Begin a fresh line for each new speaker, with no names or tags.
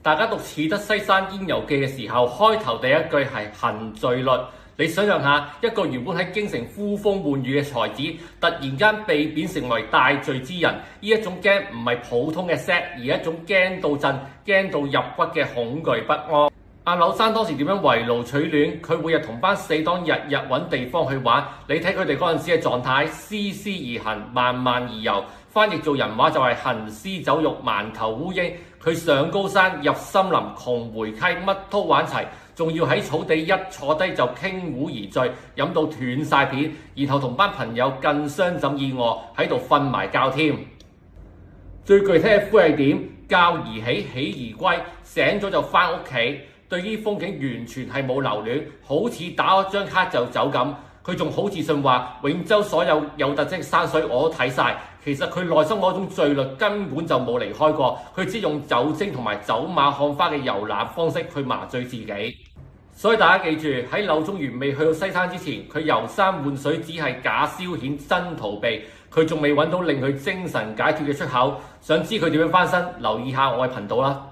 大家讀《似得西山煙遊記》嘅時候，開頭第一句係行罪律。你想象下，一個原本喺京城呼風喚雨嘅才子，突然間被貶成為大罪之人，呢一種驚唔係普通嘅 set， 而係一種驚到震、驚到入骨嘅恐懼不安。阿柳生當時點樣圍爐取暖？佢每日同班死黨日日揾地方去玩。你睇佢哋嗰陣時嘅狀態，絲絲而行，慢慢而遊。翻譯做人話就係行屍走肉、饅頭烏蠅。佢上高山、入森林、窮回溪，乜都玩齊。仲要喺草地一坐低就傾壺而醉，飲到斷晒片，然後同班朋友更相枕以臥，喺度瞓埋覺添。最具體嘅 feel 係點？覺而起，起而歸，醒咗就翻屋企。對於風景完全係冇留戀，好似打咗張卡就走咁。佢仲好自信話：永州所有有特色嘅山水我都睇晒。其實佢內心嗰種罪律根本就冇離開過，佢只用酒精同埋走馬看花嘅遊覽方式去麻醉自己。所以大家記住，喺柳宗元未去到西山之前，佢遊山玩水只係假消遣真逃避，佢仲未揾到令佢精神解脫嘅出口。想知佢點樣翻身？留意下我嘅頻道啦。